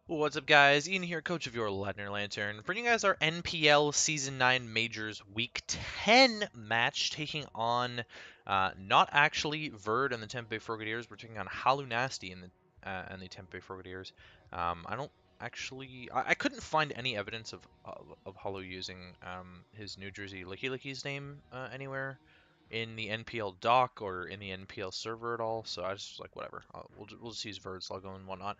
What's up, guys? Ian here, coach of your Ladner Lanturn, bringing you guys our NPL Season 9 Majors Week 10 match, taking on not actually Verd and the Tampa Bay Frogadiers. We're taking on Hallu Nasty and the Tampa Bay Frogadiers. I don't actually, I couldn't find any evidence of Hallu using his New Jersey Licky Licky's name anywhere in the NPL doc or in the NPL server at all. So I was just like, whatever, we'll just use Verd's logo and whatnot.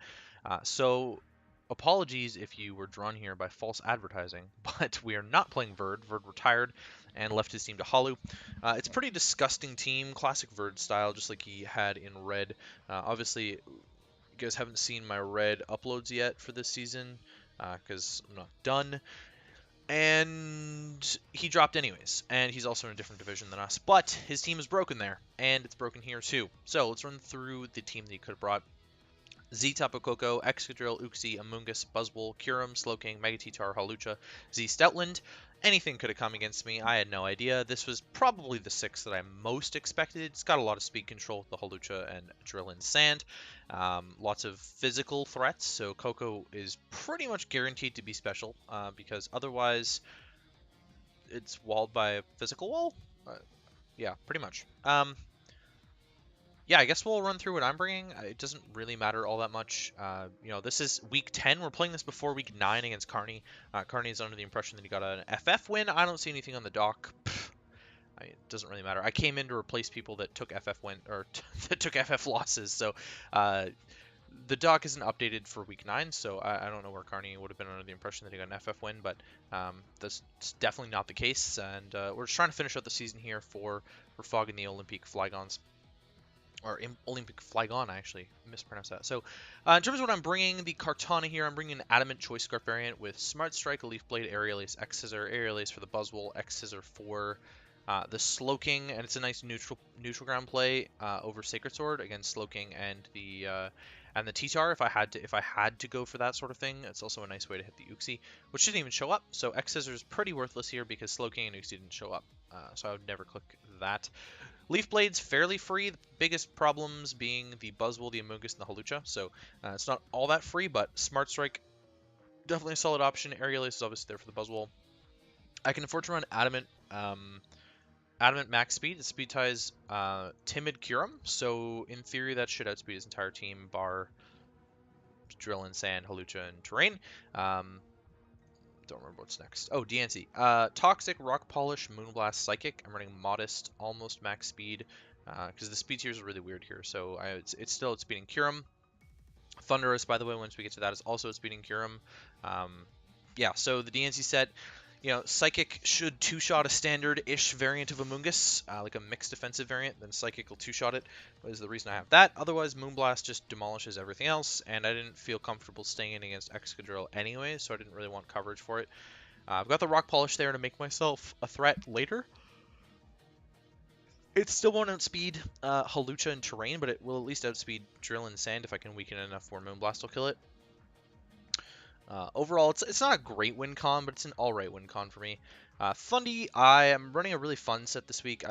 So apologies if you were drawn here by false advertising, but we are not playing Verd. Verd retired and left his team to Hallu. It's a pretty disgusting team, classic Verd style, just like he had in Red. Obviously, you guys haven't seen my Red uploads yet for this season because I'm not done. And he dropped anyways, and he's also in a different division than us. But his team is broken there, and it's broken here too. So let's run through the team that he could have brought. Z Tapu Koko, Excadrill, Uxie, Amoonguss, Buzzwole, Kyurem, Slowking, Megatitar, Hawlucha, Z Stoutland. Anything could have come against me. I had no idea. This was probably the 6 that I most expected. It's got a lot of speed control with the Hawlucha and Drill and Sand. Lots of physical threats, so Koko is pretty much guaranteed to be special because otherwise it's walled by a physical wall. Yeah, pretty much. Yeah, I guess we'll run through what I'm bringing. It doesn't really matter all that much. This is week 10. We're playing this before week 9 against Carney. Carney is under the impression that he got an FF win. I don't see anything on the dock. It doesn't really matter. I came in to replace people that took FF win or that took FF losses. So the dock isn't updated for week 9. So I don't know where Carney would have been under the impression that he got an FF win, but that's definitely not the case. And we're just trying to finish out the season here for Fog and the Olympique Flygons. Or Olympique Flygon, I actually mispronounced that. So, in terms of what I'm bringing, the Kartana here, I'm bringing an Adamant Choice Scarf variant with Smart Strike, a Leaf Blade, Aerial Ace, X Scissor, Aerial Ace for the Buzzwole, X Scissor for the Slowking, and it's a nice neutral ground play over Sacred Sword against Slowking and the T-Tar if I had to go for that sort of thing. It's also a nice way to hit the Uxie, which didn't even show up. So X Scissor is pretty worthless here because Slowking and Uxie didn't show up. So I would never click that. Leaf Blade's fairly free, the biggest problems being the Buzzwole, the Amoonguss, and the Hawlucha, so it's not all that free, but Smart Strike, definitely a solid option. Aerial Ace is obviously there for the Buzzwole. I can afford to run Adamant Max Speed. It speed ties Timid Kyurem, so in theory that should outspeed his entire team, bar Drill and Sand, Hawlucha, and Terrain. Don't remember what's next. Oh, DNC. Toxic, Rock Polish, Moonblast, Psychic. I'm running Modest, almost max speed, because the speed tiers are really weird here. So it's still outspeeding Kyurem. Thundurus, by the way, once we get to that, is also outspeeding Kyurem. Yeah, so the DNC set, Psychic should two-shot a standard-ish variant of Amoonguss, like a mixed defensive variant, then Psychic will two-shot it, is the reason I have that. Otherwise, Moonblast just demolishes everything else, and I didn't feel comfortable staying in against Excadrill anyway, so I didn't really want coverage for it. I've got the Rock Polish there to make myself a threat later. It still won't outspeed Hawlucha and Terrain, but it will at least outspeed Drill and Sand if I can weaken it enough where Moonblast will kill it. Overall, it's not a great win con, but it's an alright win con for me. Thundy, I am running a really fun set this week.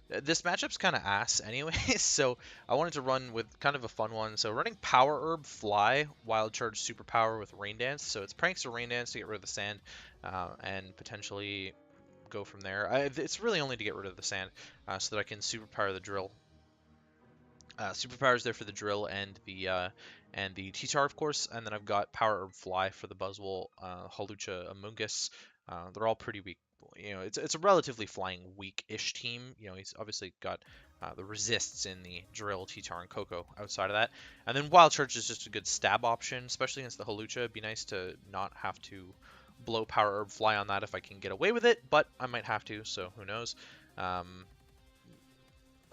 This matchup's kind of ass anyway, so I wanted to run with kind of a fun one. So running Power Herb, Fly, Wild Charge, Superpower with Rain Dance. So it's Prankster Rain Dance to get rid of the sand, and potentially go from there. It's really only to get rid of the sand, so that I can Superpower the Drill. Superpower is there for the Drill and the T-Tar, of course, and then I've got Power Herb Fly for the Buzzwole, Hawlucha, Amoonguss. They're all pretty weak. It's a relatively flying weak-ish team. He's obviously got the resists in the Drill, T-Tar, and Koko outside of that. And then Wild Charge is just a good stab option, especially against the Hawlucha. It'd be nice to not have to blow Power Herb Fly on that if I can get away with it, but I might have to, so who knows. I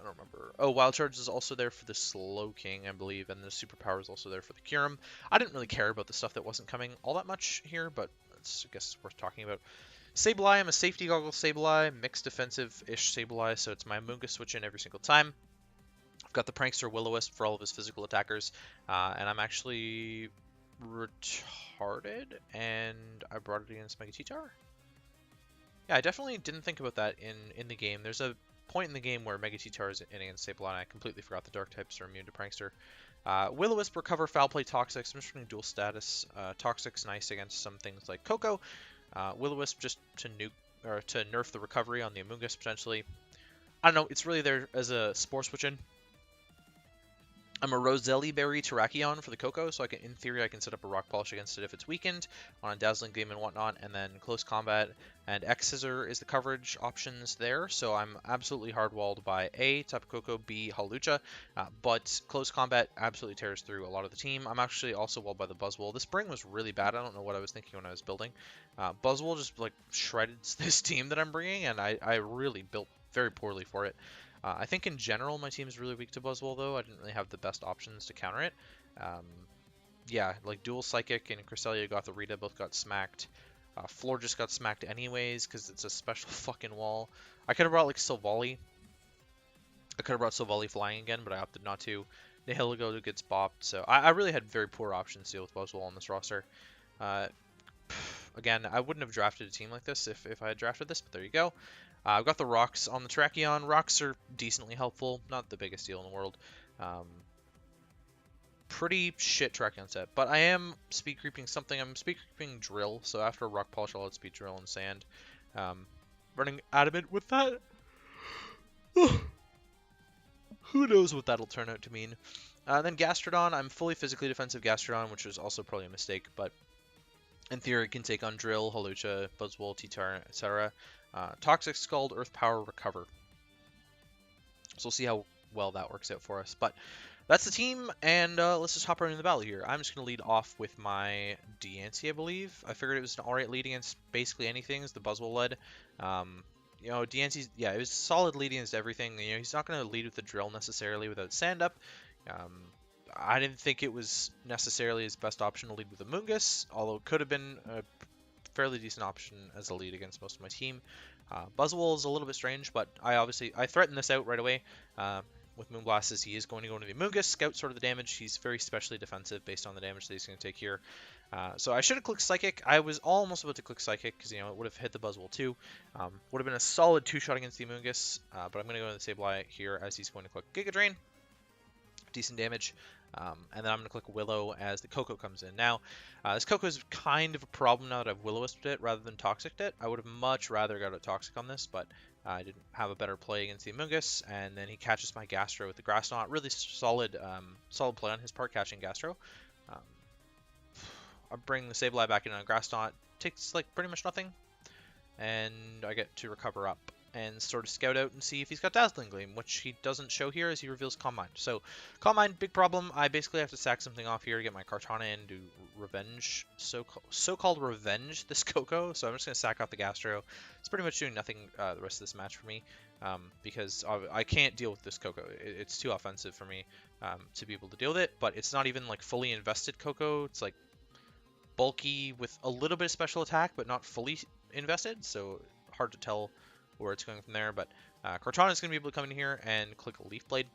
don't remember. Oh, Wild Charge is also there for the Slowking, I believe, and the Superpower is also there for the Kyurem. I didn't really care about the stuff that wasn't coming all that much here, but I guess it's worth talking about. Sableye, I'm a safety goggle Sableye, mixed defensive-ish Sableye, so it's my Amoonguss switch in every single time. I've got the Prankster Will-O-Wisp for all of his physical attackers, and I'm actually retarded, and I brought it against Mega T-Tar. Yeah, I definitely didn't think about that in the game. There's a point in the game where Mega T-Tar is in against Sableye, and I completely forgot the Dark types are immune to Prankster. Will-O-Wisp, Recover, Foul Play, Toxics. I'm just running dual status. Toxic's nice against some things like Coco. Will-O-Wisp just to nuke or to nerf the recovery on the Amoonguss potentially. I don't know. It's really there as a Spore switch in. I'm a Roselli Berry Terrakion for the Coco, so in theory, I can set up a Rock Polish against it if it's weakened on a Dazzling Gleam and whatnot, and then Close Combat and X-Scissor is the coverage options there, so I'm absolutely hardwalled by A, Tapu Koko, B, Hawlucha, but Close Combat absolutely tears through a lot of the team. I'm actually also walled by the Buzzwole. The spring was really bad. I don't know what I was thinking when I was building. Buzzwole just like shredded this team that I'm bringing, and I really built very poorly for it. I think in general my team is really weak to Buzzwole though. I didn't really have the best options to counter it. Yeah, like Dual Psychic and Cresselia Gothorita both got smacked. Floor just got smacked anyways because it's a special fucking wall. I could have brought like Silvally. I could have brought Silvally flying again, but I opted not to. Nihilego gets bopped, so I really had very poor options to deal with Buzzwole on this roster. Again, I wouldn't have drafted a team like this if I had drafted this, but there you go. I've got the rocks on the Terrakion. Rocks are decently helpful, not the biggest deal in the world. Pretty shit Terrakion set, but I am speed creeping something. I'm speed creeping Drill, so after Rock Polish, I'll outspeed Drill and Sand. Running Adamant with that. Who knows what that'll turn out to mean. Then Gastrodon, I'm fully physically defensive Gastrodon, which was also probably a mistake, but in theory it can take on Drill, Hawlucha, Buzzwole, T-Tar, etc. Toxic, Scald, Earth Power, Recover. So we'll see how well that works out for us. But that's the team, and let's just hop right into the battle here. I'm just going to lead off with my Diancie, I believe. I figured it was an alright lead against basically anything, as the Buzzwole led. You know, Diancie's, yeah, it was solid lead against everything. You know, he's not going to lead with the Drill necessarily without Sand Up. I didn't think it was necessarily his best option to lead with Amoonguss, although it could have been a fairly decent option as a lead against most of my team. Buzzwole is a little bit strange, but I threatened this out right away with Moonblast, as he is going to go into the Amoonguss, scout sort of the damage. He's very specially defensive based on the damage that he's going to take here. So I should have clicked Psychic. I was almost about to click Psychic because, you know, it would have hit the Buzzwole too. Would have been a solid 2-shot against the Amoonguss, but I'm going to go into the Sableye here as he's going to click Giga Drain. Decent damage. And then I'm going to click Willow as the Coco comes in. Now, this Coco is kind of a problem now that I've Will-O-Wisped it rather than Toxiced it. I would have much rather got a Toxic on this, but I didn't have a better play against the Amoonguss, and then he catches my Gastro with the Grass Knot. Really solid play on his part, catching Gastro. I bring the Sableye back in on Grass Knot. Takes like pretty much nothing, and I get to recover up and sort of scout out and see if he's got Dazzling Gleam, which he doesn't show here as he reveals Calm Mind. So, Calm Mind, big problem. I basically have to sack something off here to get my Kartana in to revenge, so-called revenge this Coco. So I'm just going to sack off the Gastro. It's pretty much doing nothing the rest of this match for me, because I can't deal with this Coco. It's too offensive for me to be able to deal with it, but it's not even like fully invested Coco. It's like bulky with a little bit of special attack, but not fully invested, so hard to tell where it's going from there. But Kartana is going to be able to come in here and click a Leaf Blade.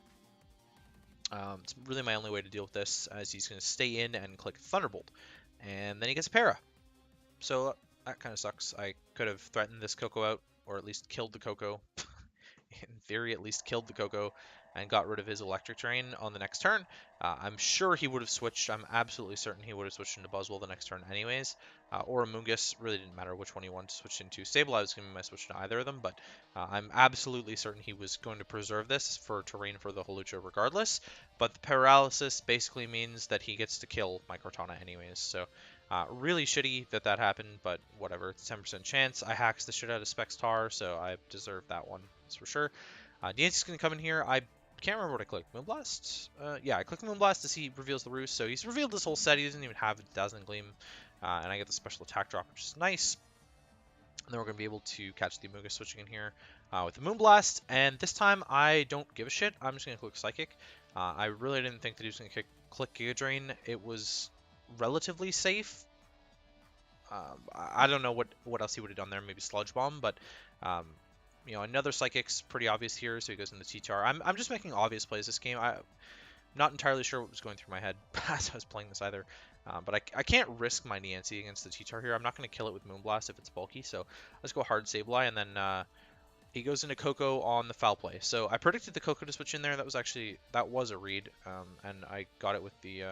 It's really my only way to deal with this, as he's going to stay in and click Thunderbolt. And then he gets a Para. So that kind of sucks. I could have threatened this Coco out, or at least killed the Coco. In theory, at least killed the Coco and got rid of his Electric Terrain on the next turn. I'm sure he would have switched. I'm absolutely certain he would have switched into Buzzwole the next turn anyways. Or Amoonguss. Really didn't matter which one he wanted to switch into. Sableye was going to be my switch to either of them, but I'm absolutely certain he was going to preserve this for terrain for the Hawlucha regardless. But the paralysis basically means that he gets to kill my Kartana anyways. So really shitty that that happened, but whatever. It's a 10% chance. I hacked the shit out of Spextar, so I deserve that one. That's for sure. Diancie's going to come in here. I can't remember what I clicked. Moonblast? Yeah, I clicked Moonblast as he reveals the Roost. So he's revealed this whole set. He doesn't even have Dazzling Gleam. And I get the special attack drop, which is nice. And then we're going to be able to catch the Amoonguss switching in here with the Moonblast. And this time, I don't give a shit. I'm just going to click Psychic. I really didn't think that he was going to click Giga Drain. It was relatively safe. I don't know what else he would have done there. Maybe Sludge Bomb, but you know, another Psychic's pretty obvious here, so he goes into T-Tar. I'm just making obvious plays this game. I'm not entirely sure what was going through my head as I was playing this either. But I can't risk my Diancie against the T-Tar here. I'm not going to kill it with Moonblast if it's bulky, so let's go hard Sableye, and then he goes into Coco on the foul play. So I predicted the Coco to switch in there. That was a read, and I got it with the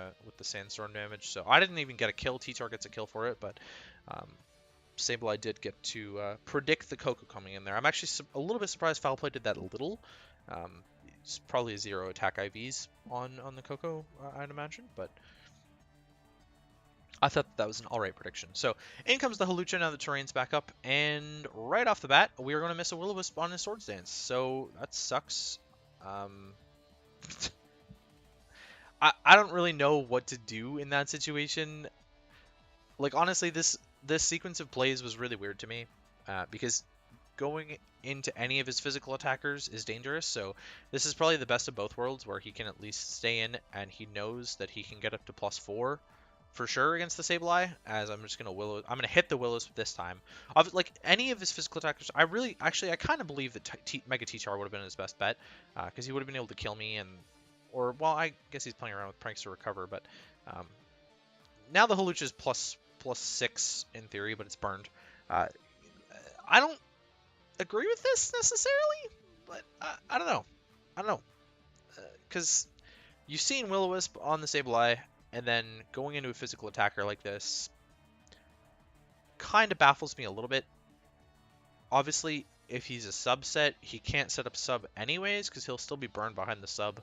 sandstorm damage. So I didn't even get a kill. T-Tar gets a kill for it, but Sableye did get to predict the Coco coming in there. I'm actually a little bit surprised foul play did that little. It's probably 0 attack IVs on the Coco, I'd imagine, but I thought that was an alright prediction. So in comes the Hallucha now the terrain's back up, and right off the bat, we are going to miss a Will-O-Wisp on his Swords Dance. So that sucks. I don't really know what to do in that situation. Like, honestly, this sequence of plays was really weird to me, because going into any of his physical attackers is dangerous. So this is probably the best of both worlds, where he can at least stay in, and he knows that he can get up to +4 for sure against the Sableye. As I'm just gonna I'm gonna hit the Will-O-Wisp this time. Like any of his physical attackers, I kind of believe that Mega T-Tar would have been his best bet, because he would have been able to kill me, or well, I guess he's playing around with pranks to recover. But now the Hallucha is +6 in theory, but it's burned. I don't agree with this necessarily, but I don't know. Because you've seen Will-O-Wisp on the Sableye, and then going into a physical attacker like this kind of baffles me a little bit. Obviously, if he's a subset, he can't set up sub anyways, because he'll still be burned behind the sub.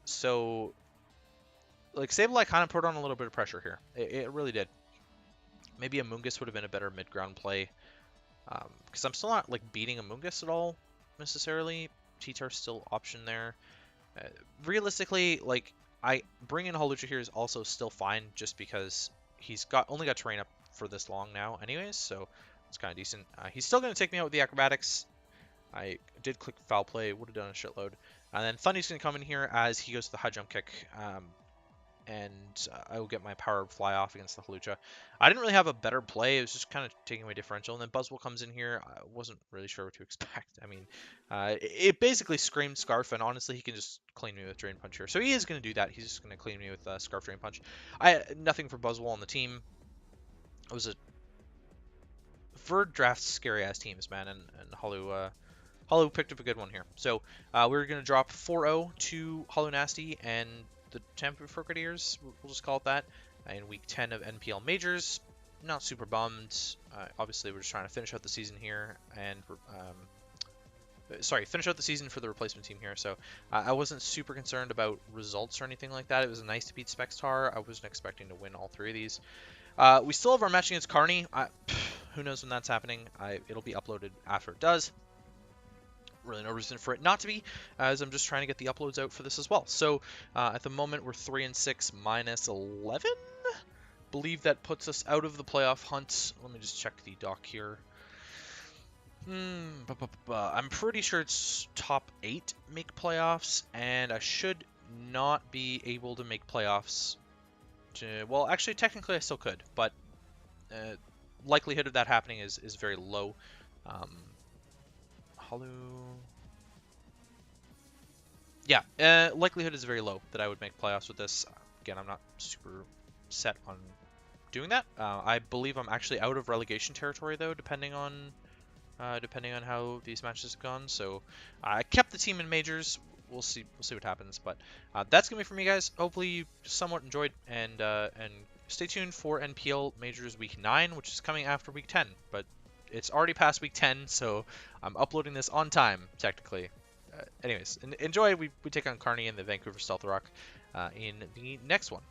So, like, Sableye kind of put on a little bit of pressure here. It really did. Maybe a Mungus would have been a better mid-ground play, because I'm still not, like, beating a Mungus at all, necessarily. T-Tar's still option there. Realistically, like, I bring in Hallucha here is also still fine, just because he's only got terrain up for this long now anyways, so it's kind of decent. He's still going to take me out with the acrobatics. I did click foul play, would have done a shitload. And then Thundy's going to come in here as he goes to the high jump kick, and I will get my power fly off against the Hallucha. I didn't really have a better play. It was just kind of taking away differential. And then Buzzwole comes in here. I wasn't really sure what to expect. I mean, it basically screamed Scarf, and honestly, he can just clean me with Drain Punch here. So he is going to do that. He's just going to clean me with Scarf Drain Punch. Nothing for Buzzwole on the team. It was Verd drafts scary-ass teams, man, and Hallu picked up a good one here. So we're going to drop 4-0 to Hallu Nasty and the Tampa Frogadiers, we'll just call it that, in week 10 of NPL Majors. Not super bummed. Obviously, we're just trying to finish out the season here, and finish out the season for the replacement team here. So I wasn't super concerned about results or anything like that. It was nice to beat Spextar. I wasn't expecting to win all 3 of these. We still have our match against Carney. Who knows when that's happening? It'll be uploaded after it does. Really no reason for it not to be, as I'm just trying to get the uploads out for this as well. So at the moment we're 3-6 minus 11. Believe that puts us out of the playoff hunt. Let me just check the doc here. I'm pretty sure it's top 8 make playoffs, and I should not be able to make playoffs. Well, actually, technically I still could, but likelihood of that happening is very low. Hallu. Yeah, likelihood is very low that I would make playoffs with this. Again, I'm not super set on doing that. I believe I'm actually out of relegation territory though, depending on how these matches have gone. So I kept the team in majors. We'll see what happens. But that's gonna be for me, guys. Hopefully you somewhat enjoyed, and stay tuned for NPL Majors week 9, which is coming after week 10. But it's already past week 10, so I'm uploading this on time, technically. Anyways, enjoy. We take on Carney and the Vancouver Stealth Rock in the next one.